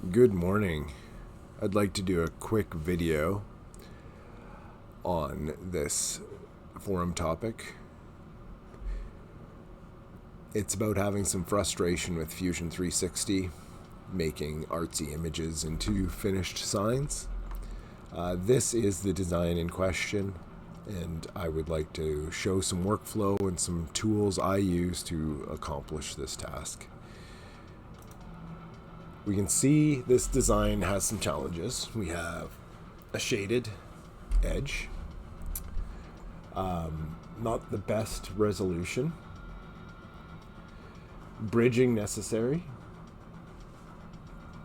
Good morning. I'd like to do a quick video on this forum topic. It's about having some frustration with Fusion 360, making artsy images into finished signs. This is the design in question, and I would like to show some workflow and some tools I use to accomplish this task. We can see this design has some challenges. We have a shaded edge, not the best resolution, bridging necessary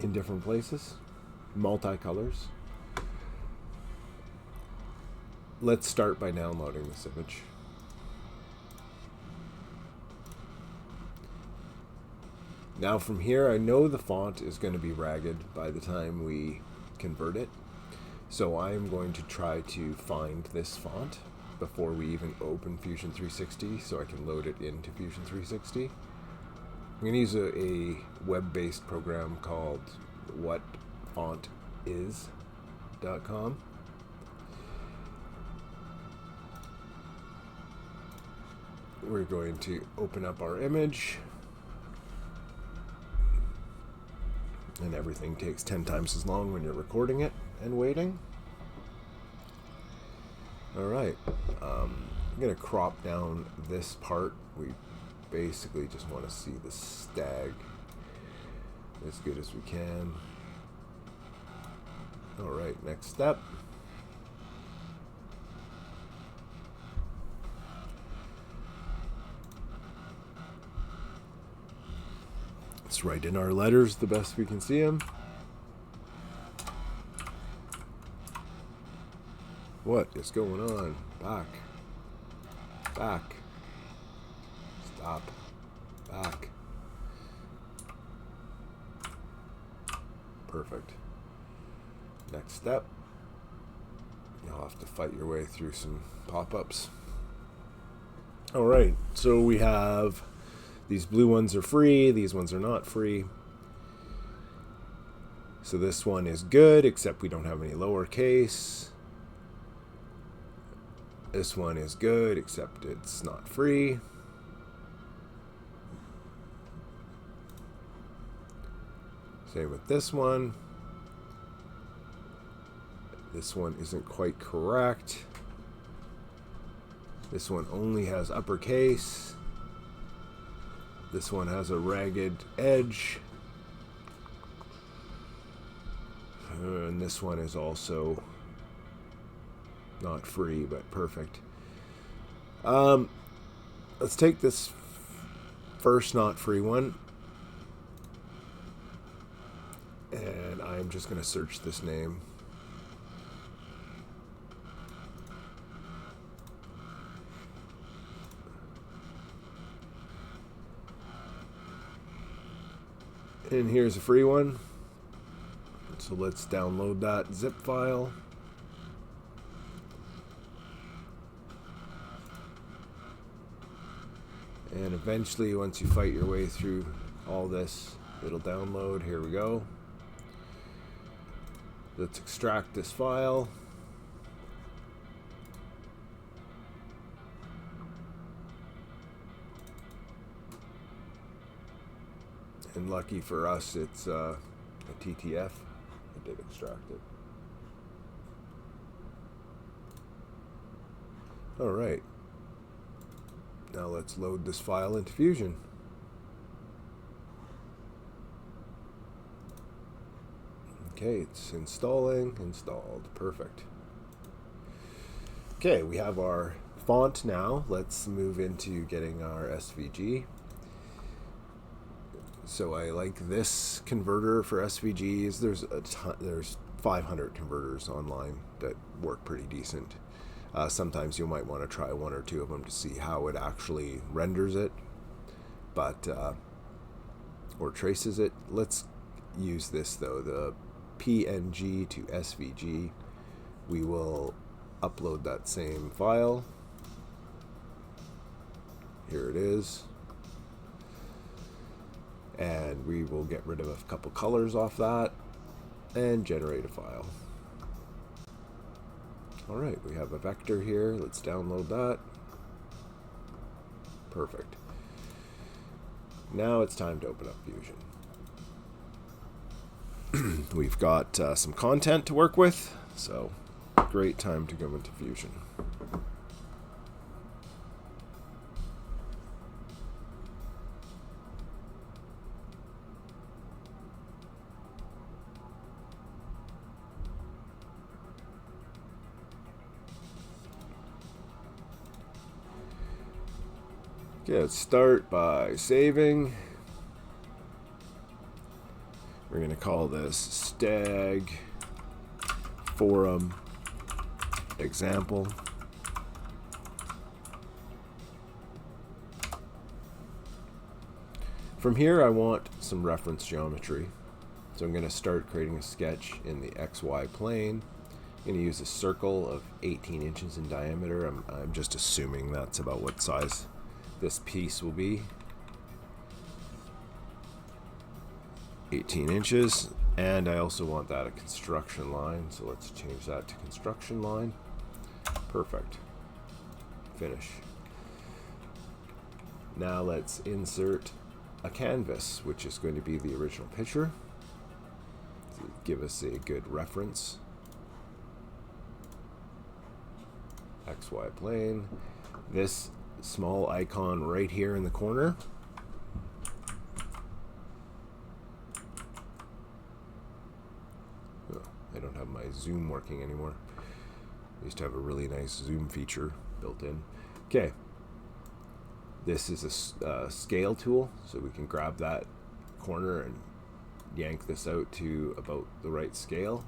in different places, multicolors. Let's start by downloading this image. Now from here, I know the font is going to be ragged by the time we convert it. So I'm going to try to find this font before we even open Fusion 360 so I can load it into Fusion 360. I'm going to use a web-based program called whatfontis.com. We're going to open up our image. And everything takes 10 times as long when you're recording it and waiting. Alright, I'm going to crop down this part. We basically just want to see the stag as good as we can. Alright, next step. Let's write in our letters the best we can see them. What is going on? Back. Back. Stop. Back. Perfect. Next step. You'll have to fight your way through some pop-ups. Alright, so we have these blue ones are free, these ones are not free. So this one is good, except we don't have any lowercase. This one is good, except it's not free. Same with this one. This one isn't quite correct. This one only has uppercase. This one has a ragged edge. And this one is also not free, but perfect. Let's take this first not free one. And I'm just going to search this name. And here's a free one. So let's download that zip file. And eventually, once you fight your way through all this, it'll download. Here we go. Let's extract this file. And lucky for us, it's a TTF. I did extract it. Alright. Now let's load this file into Fusion. Okay, it's installing. Installed. Perfect. Okay, we have our font now. Let's move into getting our SVG. So I like this converter for SVGs. There's 500 converters online that work pretty decent. Sometimes you might want to try one or two of them to see how it actually renders it, or traces it. Let's use this though, the PNG to SVG. We will upload that same file. Here it is. And we will get rid of a couple colors off that. and generate a file. Alright, we have a vector here. Let's download that. Perfect. Now it's time to open up Fusion. We've got some content to work with, so great time to go into Fusion. Okay, let's start by saving. We're going to call this Stag Forum Example. From here, I want some reference geometry. So I'm going to start creating a sketch in the XY plane. I'm going to use a circle of 18 inches in diameter. I'm just assuming that's about what size this piece will be. 18 inches, and I also want that a construction line, so let's change that to construction line. Perfect. Finish. Now let's insert a canvas, which is going to be the original picture to give us a good reference. XY plane. This small icon right here in the corner. Oh, I don't have my zoom working anymore. I used to have a really nice zoom feature built in. Okay, this is a scale tool, so we can grab that corner and yank this out to about the right scale.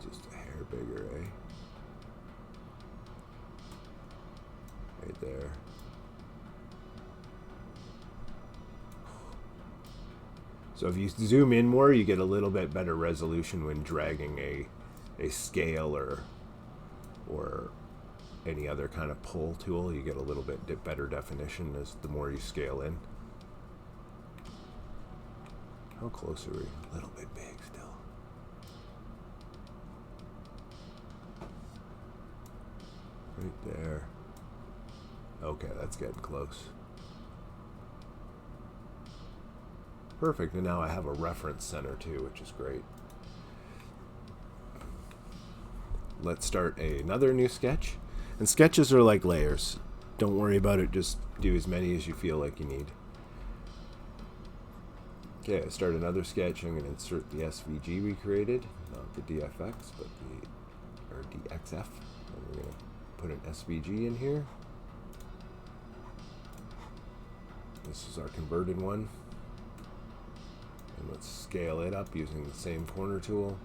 Just a hair bigger, eh? Right there. So if you zoom in more, you get a little bit better resolution when dragging a scale or any other kind of pull tool. You get a little bit better definition as the more you scale in. How close are we? A little bit big still. Right there. Okay, that's getting close. Perfect, and now I have a reference center too, which is great. Let's start another new sketch. And sketches are like layers. Don't worry about it, just do as many as you feel like you need. Okay, I start another sketch. I'm going to insert the SVG we created, not the DFX, but the DXF. And we're going to put an SVG in here. This is our converted one. And let's scale it up using the same corner tool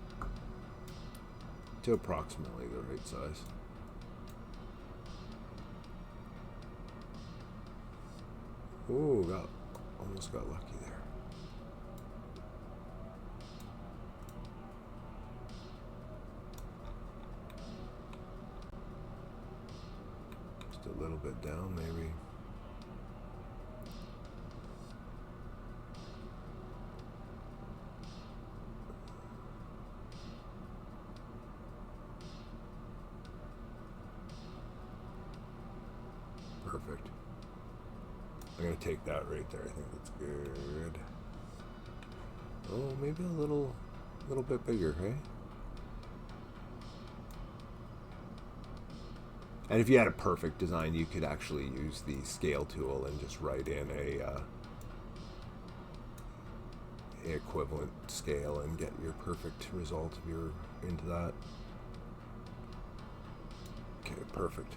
to approximately the right size. Ooh, almost got lucky there. Just a little bit down, maybe. Perfect. I'm going to take that right there. I think that's good. Oh, maybe a little bit bigger, hey? And if you had a perfect design, you could actually use the scale tool and just write in a equivalent scale and get your perfect result if you're into that. Okay, perfect.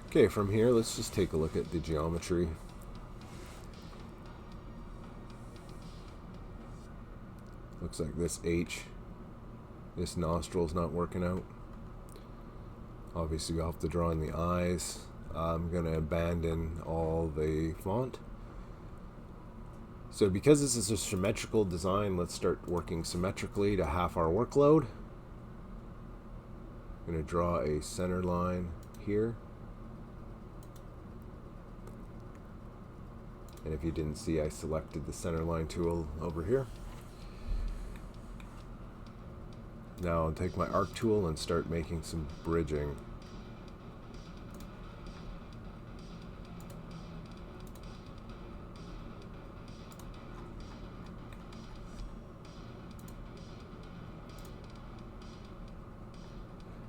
Okay, from here, let's just take a look at the geometry. Looks like this this nostril's not working out. Obviously, we'll have to draw in the eyes. I'm going to abandon all the font. So because this is a symmetrical design, let's start working symmetrically to half our workload. I'm going to draw a center line here. And if you didn't see, I selected the center line tool over here. Now I'll take my arc tool and start making some bridging.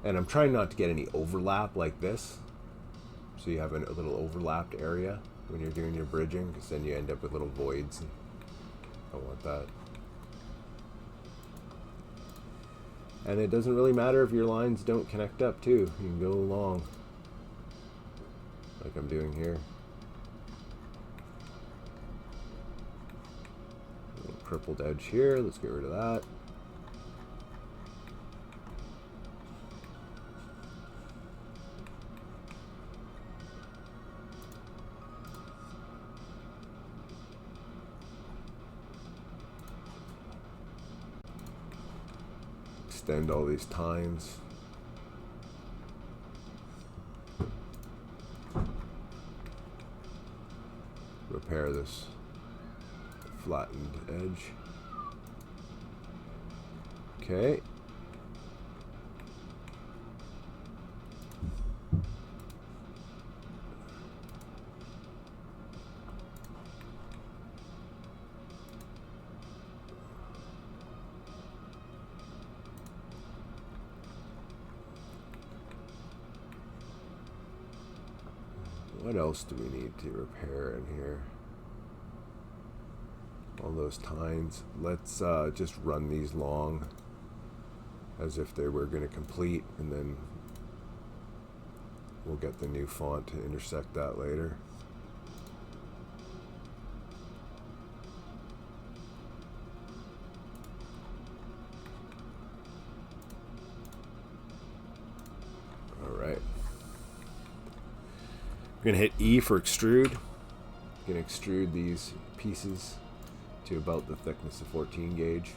And I'm trying not to get any overlap like this. So you have a little overlapped area when you're doing your bridging, because then you end up with little voids. And I don't want that. And it doesn't really matter if your lines don't connect up too. You can go along like I'm doing here. A little purpled edge here. Let's get rid of that. Extend all these tines. Repair this flattened edge. Okay. What else do we need to repair in here? All those tines. Let's just run these long as if they were going to complete, and then we'll get the new font to intersect that later. We're going to hit E for extrude. We're going to extrude these pieces to about the thickness of 14 gauge.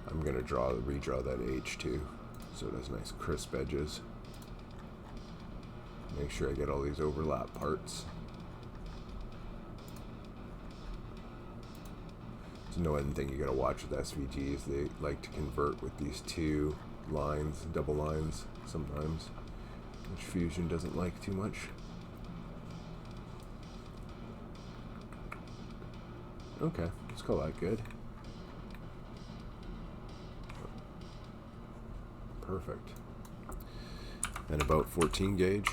I'm going to redraw that H too, so it has nice crisp edges. Make sure I get all these overlap parts. There's no other thing you got to watch with SVGs. They like to convert with these two lines, double lines sometimes, which Fusion doesn't like too much. Okay, let's call that good. Perfect. And about 14 gauge.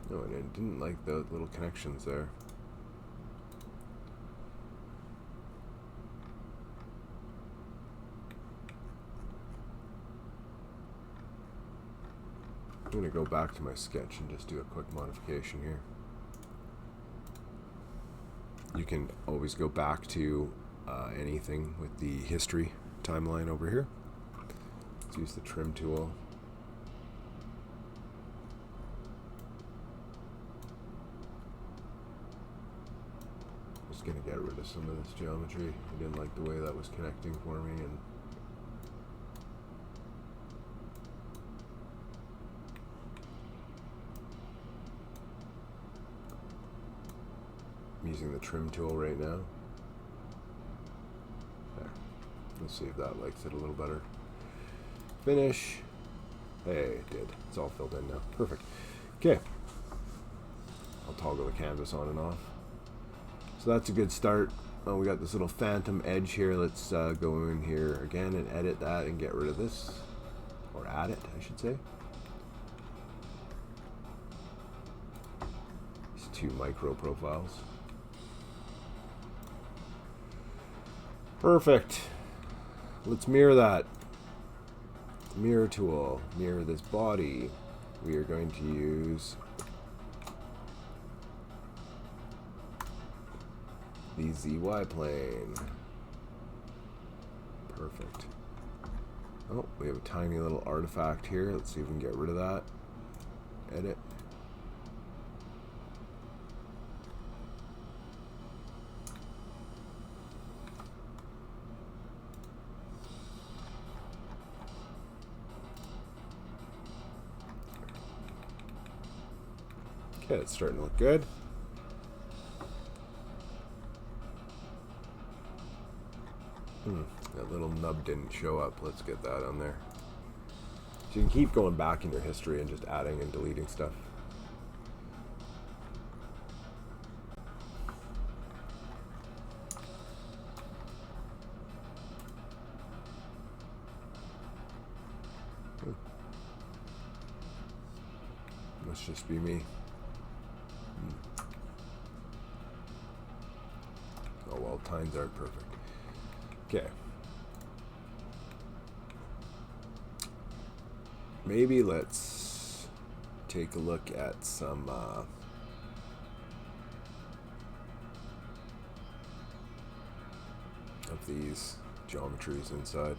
No, I didn't like the little connections there. I'm going to go back to my sketch and just do a quick modification here. You can always go back to anything with the history timeline over here. Let's use the trim tool. Just gonna get rid of some of this geometry. I didn't like the way that was connecting for me, and I'm using the trim tool right now. Let's see if that likes it a little better. Finish. Hey, it did. It's all filled in now. Perfect. Okay. I'll toggle the canvas on and off. So that's a good start. Oh, we got this little phantom edge here. Let's go in here again and edit that and get rid of this. Or add it, I should say. These two micro profiles. Perfect. Let's mirror that. Mirror tool. Mirror this body. We are going to use the ZY plane. Perfect. Oh, we have a tiny little artifact here. Let's see if we can get rid of that. Edit. Okay, it's starting to look good. That little nub didn't show up. Let's get that on there. So you can keep going back in your history and just adding and deleting stuff. Must just be me. Oh well, tines aren't perfect. Okay. Maybe let's take a look at some of these geometries inside.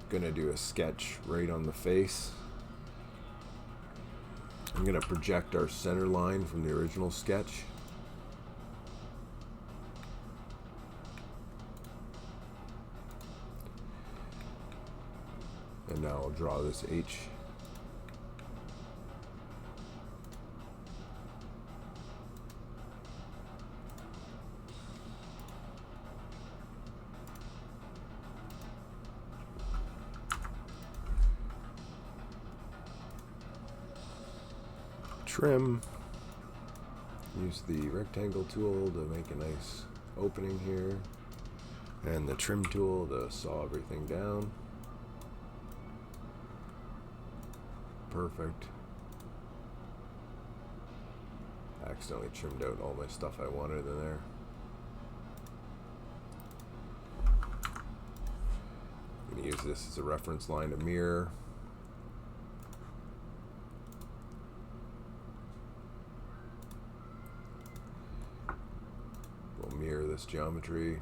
Gonna do a sketch right on the face. I'm gonna project our center line from the original sketch. And now I'll draw this H. Trim. Use the rectangle tool to make a nice opening here. And the trim tool to saw everything down. Perfect. I accidentally trimmed out all my stuff I wanted in there. I'm going to use this as a reference line to mirror. We'll mirror this geometry.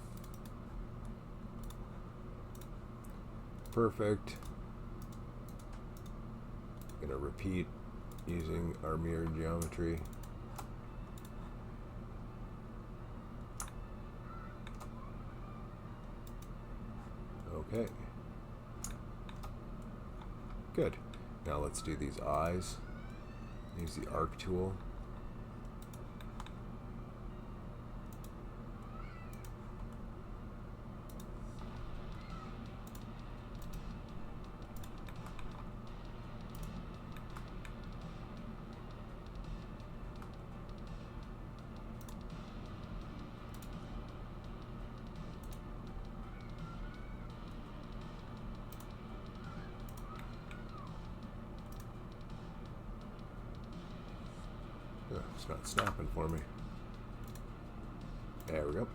Perfect. Going to repeat using our mirrored geometry. Okay. Good. Now let's do these eyes. Use the arc tool. It's not snapping for me. There we go.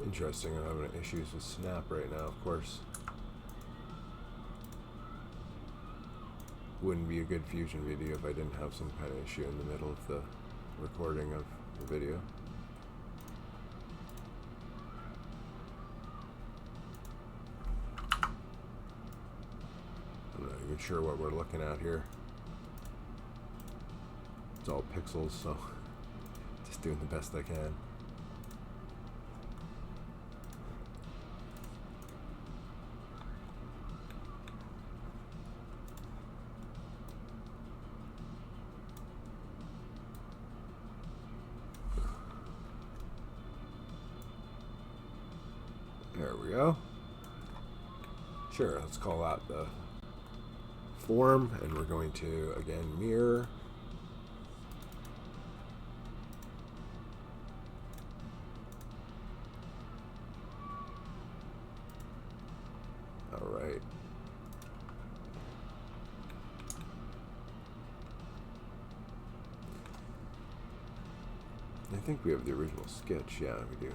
Interesting, I'm having issues with Snap right now, of course. Wouldn't be a good Fusion video if I didn't have some kind of issue in the middle of the recording of the video. I'm not even sure what we're looking at here. It's all pixels, so just doing the best I can. There we go. Sure, let's call that the form, and we're going to again mirror. All right. I think we have the original sketch. Yeah, we do.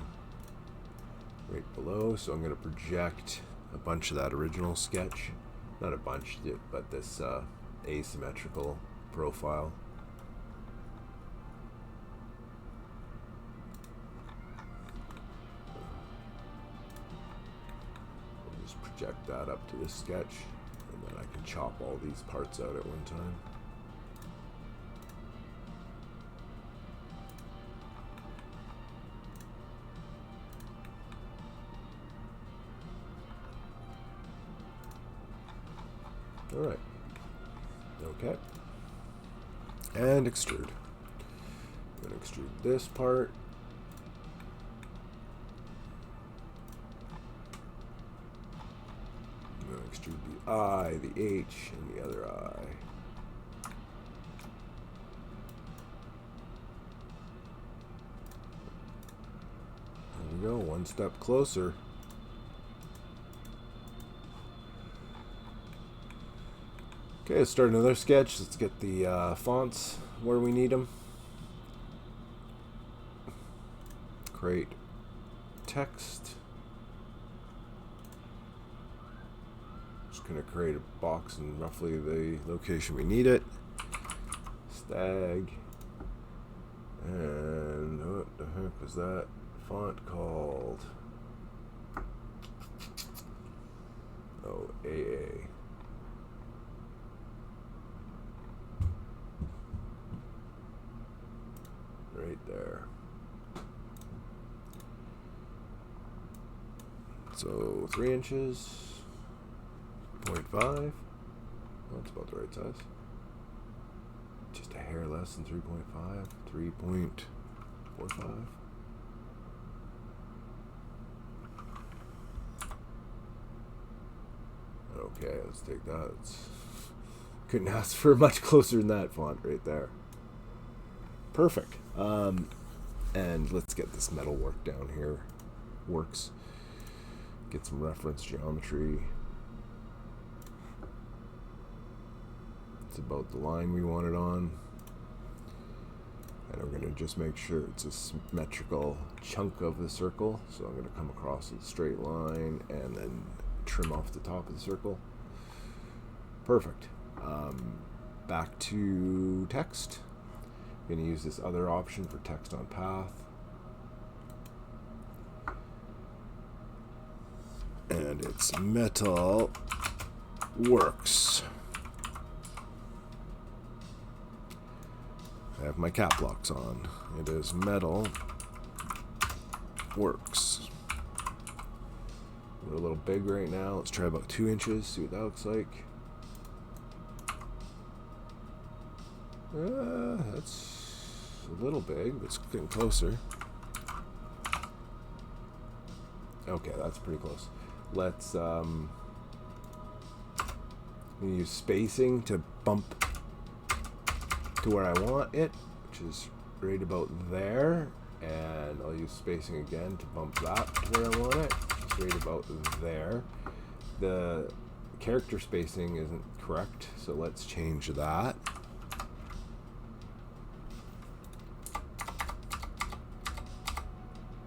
Right below. So I'm going to project a bunch of that original sketch. Not a bunch, but this asymmetrical profile. I'll just project that up to this sketch, and then I can chop all these parts out at one time. All right. Okay. And extrude. I'm going to extrude this part. I'm going to extrude the I, the H, and the other I. There we go, one step closer. Okay, let's start another sketch. Let's get the fonts where we need them. Create text. Just going to create a box in roughly the location we need it. Stag. And what the heck was that font called? Oh, AA. Right there. So 3 inches, 0.5. Oh, that's about the right size. Just a hair less than 3.5, 3.45. Okay, let's take that. Couldn't ask for much closer than that font right there. Perfect. And let's get this metal work down here. Works. Get some reference geometry. It's about the line we want it on. And we're going to just make sure it's a symmetrical chunk of the circle. So I'm going to come across a straight line and then trim off the top of the circle. Perfect. Back to text. I'm going to use this other option for text on path. And it's metal works. I have my cap locks on. It is metal works. We're a little big right now. Let's try about 2 inches, see what that looks like. That's a little big, but it's getting closer. Okay, that's pretty close. Let's use spacing to bump to where I want it, which is right about there. And I'll use spacing again to bump that to where I want it, which is right about there. The character spacing isn't correct, so let's change that.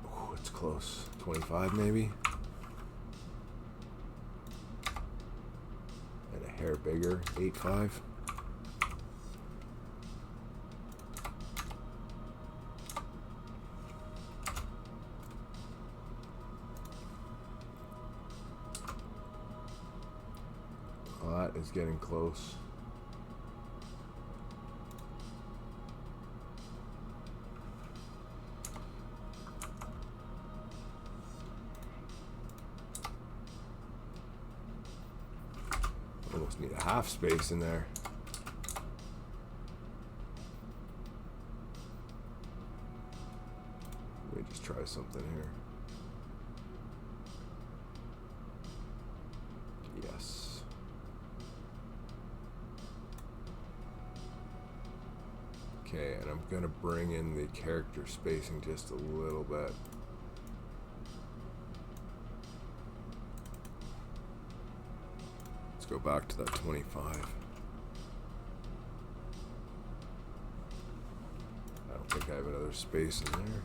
Oh, it's close. 25 maybe. And a hair bigger, 8.5. That is getting close. Almost need a half space in there. Let me just try something here. Yes. Okay, and I'm going to bring in the character spacing just a little bit. Let's go back to that 25. I don't think think I have another space in there.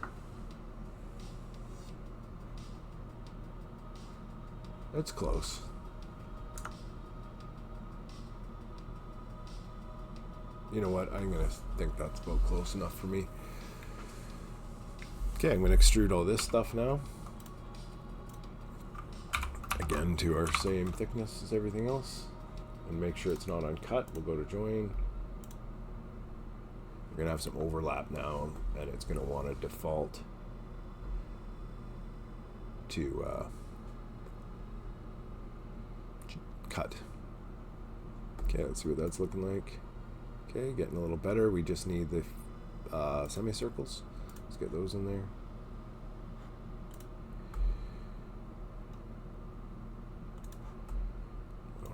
That's close. You know what? I'm going to think that's about close enough for me. Okay, I'm going to extrude all this stuff now. Again, to our same thickness as everything else. And make sure it's not uncut. We'll go to join. We're going to have some overlap now, and it's going to want to default to cut. Okay, let's see what that's looking like. Okay, getting a little better. We just need the semicircles. Let's get those in there.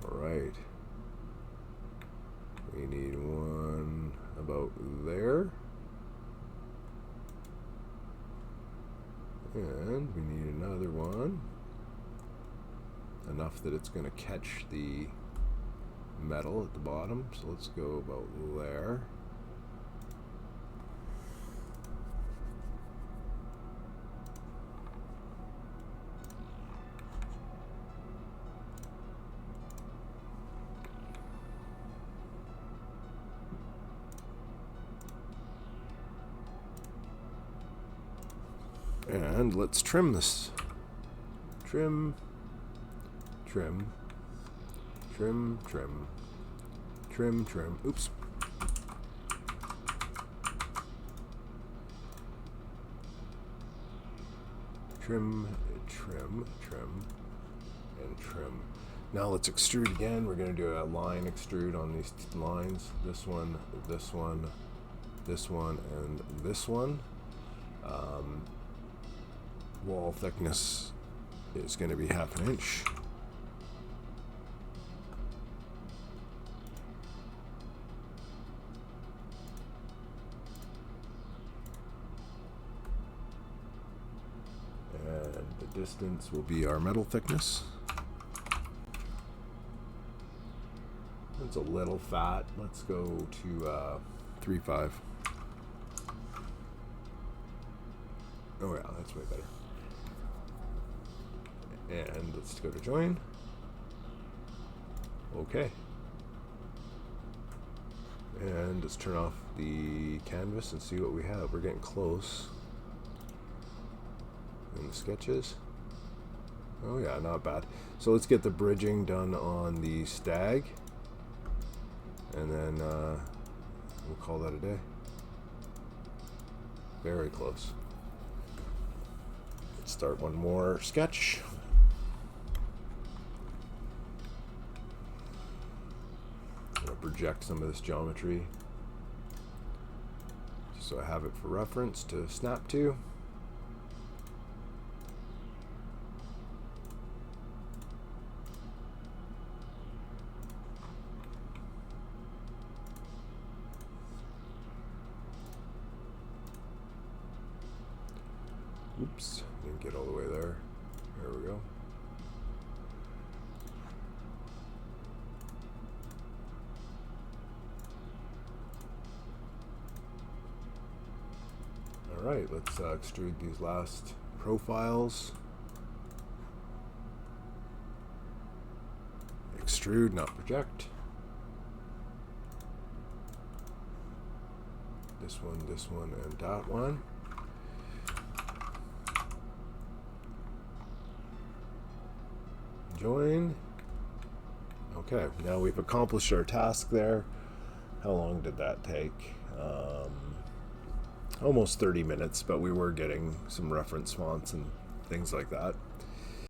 All right. We need one about there. And we need another one. Enough that it's going to catch the metal at the bottom. So let's go about there. And let's trim this. Trim, trim, trim, trim, trim, trim. Oops. Trim, trim, trim, and trim. Now let's extrude again. We're going to do a line extrude on these lines. This one, this one, this one, and this one. Wall thickness is going to be 1/2 inch. And the distance will be our metal thickness. It's a little fat. Let's go to 3.5. Oh yeah, that's way better. And let's go to join. Okay. And let's turn off the canvas and see what we have. We're getting close. And the sketches. Oh yeah, not bad. So let's get the bridging done on the stag. And then we'll call that a day. Very close. Let's start one more sketch. Project some of this geometry just so I have it for reference to snap to. Oops, didn't get all the way there. There we go. Alright, let's extrude these last profiles. Extrude, not project. This one, and that one. Join. Okay, now we've accomplished our task there. How long did that take? Almost 30 minutes, but we were getting some reference fonts and things like that.